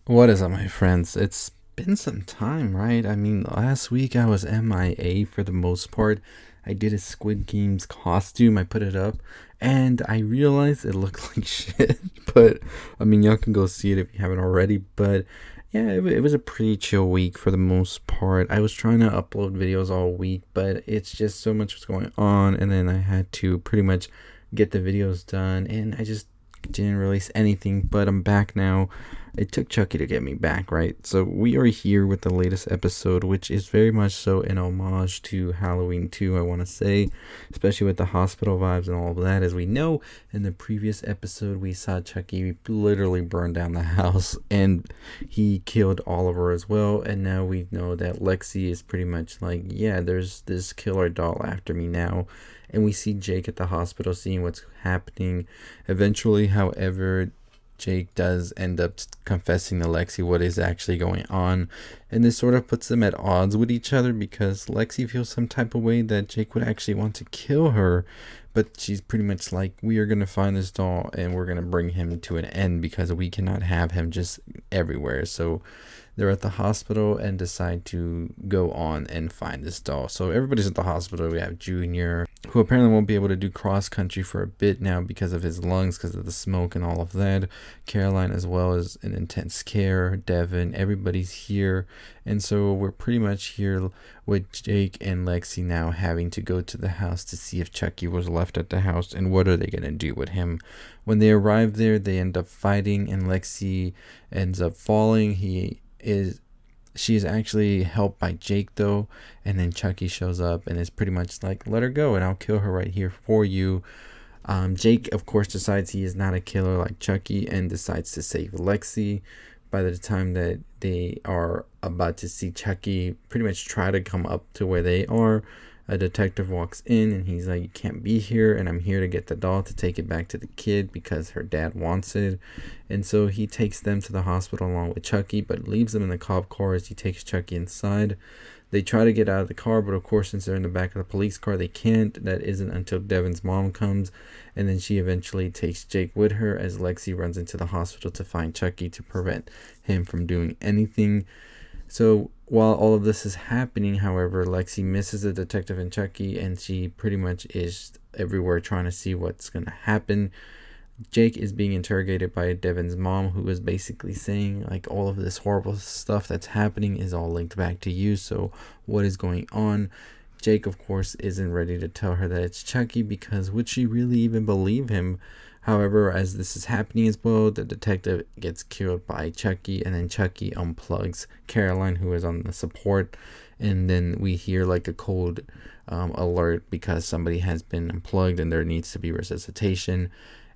What is up, my friends? It's been some time, right? I mean, last week I was MIA for the most part. I did a Squid Games costume, I put it up, and I realized it looked like shit. But, I mean, y'all can go see it if you haven't already. But, yeah, it was a pretty chill week for the most part. I was trying to upload videos all week, but it's just so much was going on, and then I had to pretty much get the videos done, and I just didn't release anything. But I'm back now. It took Chucky to get me back, right? So we are here with the latest episode, which is very much so an homage to Halloween 2, I want to say, especially with the hospital vibes and all of that. As we know, in the previous episode, we saw Chucky literally burn down the house and he killed Oliver as well. And now we know that Lexi is pretty much like, yeah, there's this killer doll after me now. And we see Jake at the hospital seeing what's happening. Eventually, however, Jake does end up confessing to Lexi what is actually going on, and this sort of puts them at odds with each other because Lexi feels some type of way that Jake would actually want to kill her, but she's pretty much like, we are going to find this doll and we're going to bring him to an end because we cannot have him just everywhere. So they're at the hospital and decide to go on and find this doll. So everybody's at the hospital. We have Junior, who apparently won't be able to do cross country for a bit now because of his lungs, because of the smoke and all of that. Caroline, as well as an intense care. Devin, everybody's here. And so we're pretty much here with Jake and Lexi now having to go to the house to see if Chucky was left at the house and what are they going to do with him. When they arrive there, they end up fighting and Lexi ends up falling. She is actually helped by Jake though, and then Chucky shows up and is pretty much like, let her go and I'll kill her right here for you. Jake, of course, decides he is not a killer like Chucky and decides to save Lexi. By the time that they are about to see Chucky pretty much try to come up to where they are, a detective walks in and he's like, you can't be here, and I'm here to get the doll to take it back to the kid because her dad wants it. And so he takes them to the hospital along with Chucky, but leaves them in the cop car as he takes Chucky inside. They try to get out of the car, but of course, since they're in the back of the police car, they can't. That isn't until Devin's mom comes, and then she eventually takes Jake with her as Lexi runs into the hospital to find Chucky to prevent him from doing anything. So while all of this is happening, however, Lexi misses the detective and Chucky, and she pretty much is everywhere trying to see what's going to happen. Jake is being interrogated by Devin's mom, who is basically saying, like, all of this horrible stuff that's happening is all linked back to you. So what is going on? Jake, of course, isn't ready to tell her that it's Chucky because would she really even believe him? However, as this is happening as well, the detective gets killed by Chucky, and then Chucky unplugs Caroline, who is on the support, and then we hear like a code alert because somebody has been unplugged and there needs to be resuscitation.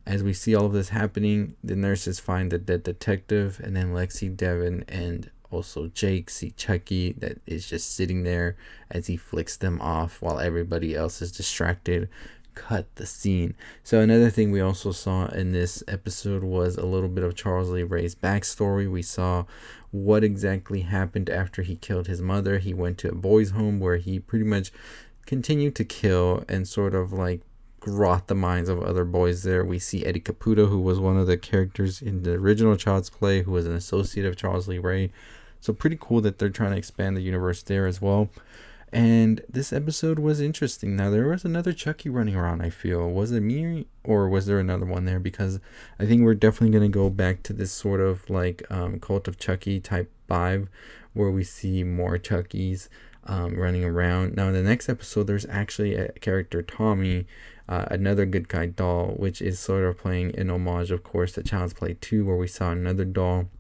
As we see all of this happening, the nurses find the dead detective, and then Lexi, Devin, and also Jake see Chucky that is just sitting there as he flicks them off while everybody else is distracted. Cut the scene. So another thing we also saw in this episode was a little bit of Charles Lee Ray's backstory. We saw what exactly happened after he killed his mother. He went to a boys' home where he pretty much continued to kill and sort of like wrought the minds of other boys there. We see Eddie Caputo, who was one of the characters in the original Child's Play, who was an associate of Charles Lee Ray. So pretty cool that they're trying to expand the universe there as well. And this episode was interesting. Now, there was another Chucky running around, I feel. Was it me or was there another one there? Because I think we're definitely going to go back to this sort of like Cult of Chucky type vibe where we see more Chuckies running around. Now, in the next episode, there's actually a character, Tommy, another good guy doll, which is sort of playing an homage, of course, to Child's Play 2, where we saw another doll.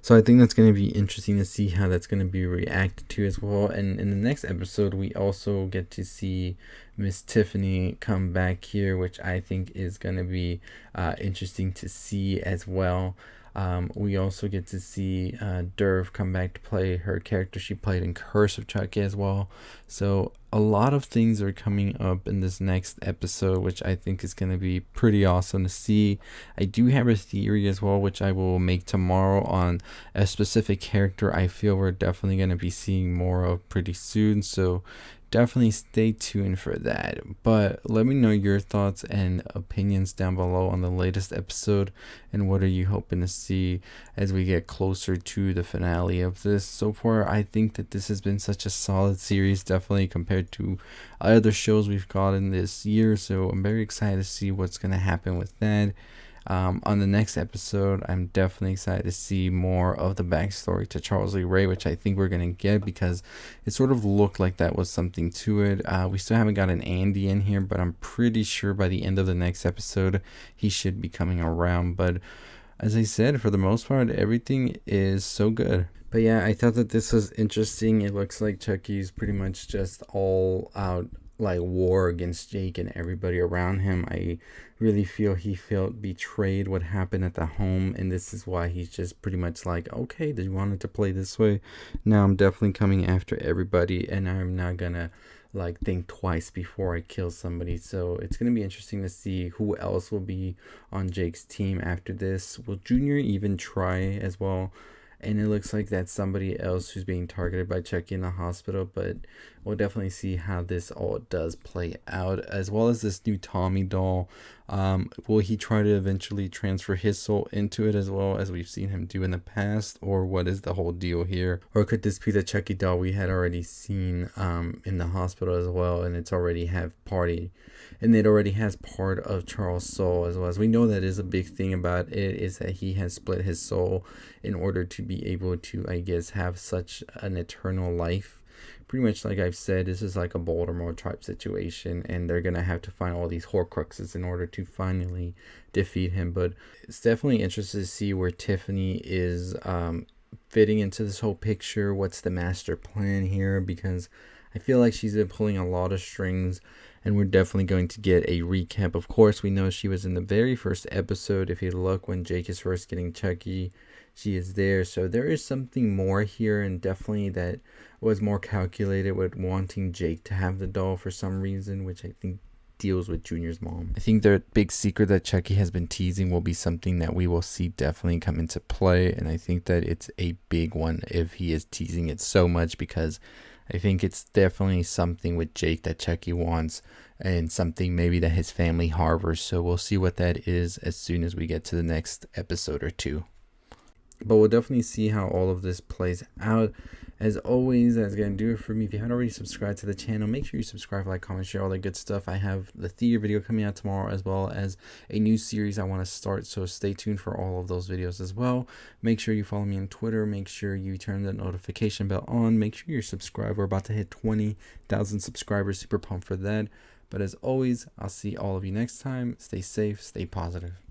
So I think that's going to be interesting to see how that's going to be reacted to as well. And in the next episode, we also get to see Miss Tiffany come back here, which I think is going to be interesting to see as well. We also get to see Derv come back to play her character she played in Curse of Chucky as well. So a lot of things are coming up in this next episode, which I think is going to be pretty awesome to see. I do have a theory as well, which I will make tomorrow on a specific character I feel we're definitely going to be seeing more of pretty soon. So definitely stay tuned for that. But let me know your thoughts and opinions down below on the latest episode, and what are you hoping to see as we get closer to the finale of this. So far, I think that this has been such a solid series, definitely compared to other shows we've gotten this year. So I'm very excited to see what's going to happen with that. On the next episode, I'm definitely excited to see more of the backstory to Charles Lee Ray, which I think we're going to get, because it sort of looked like that was something to it. We still haven't got an Andy in here, but I'm pretty sure by the end of the next episode, he should be coming around. But as I said, for the most part, everything is so good. But yeah, I thought that this was interesting. It looks like Chucky's pretty much just all out like war against Jake and everybody around him. I really feel he felt betrayed what happened at the home, and this is why he's just pretty much like, okay, did you want it to play this way? Now I'm definitely coming after everybody, and I'm not gonna like think twice before I kill somebody. So it's gonna be interesting to see who else will be on Jake's team after this. Will Junior even try as well? And it looks like that's somebody else who's being targeted by Chucky in the hospital, but we'll definitely see how this all does play out, as well as this new Tommy doll. Will he try to eventually transfer his soul into it as well, as we've seen him do in the past, or what is the whole deal here? Or could this be the Chucky doll we had already seen in the hospital as well, and it's already have party, and it already has part of Charles' soul as well? As we know, that is a big thing about it, is that he has split his soul in order to be able to, I guess, have such an eternal life. Pretty much like I've said, this is like a Baltimore type situation, and they're gonna have to find all these Horcruxes in order to finally defeat him. But it's definitely interesting to see where Tiffany is fitting into this whole picture. What's the master plan here? Because I feel like she's been pulling a lot of strings, and we're definitely going to get a recap. Of course, we know she was in the very first episode. If you look, when Jake is first getting Chucky, she is there. So there is something more here, and definitely that was more calculated with wanting Jake to have the doll for some reason, which I think deals with Junior's mom. I think the big secret that Chucky has been teasing will be something that we will see definitely come into play, and I think that it's a big one if he is teasing it so much, because I think it's definitely something with Jake that Chucky wants, and something maybe that his family harbors. So we'll see what that is as soon as we get to the next episode or two. But we'll definitely see how all of this plays out. As always, that's going to do it for me. If you haven't already subscribed to the channel, make sure you subscribe, like, comment, share, all that good stuff. I have the theater video coming out tomorrow, as well as a new series I want to start. So stay tuned for all of those videos as well. Make sure you follow me on Twitter. Make sure you turn the notification bell on. Make sure you're subscribed. We're about to hit 20,000 subscribers. Super pumped for that. But as always, I'll see all of you next time. Stay safe, stay positive.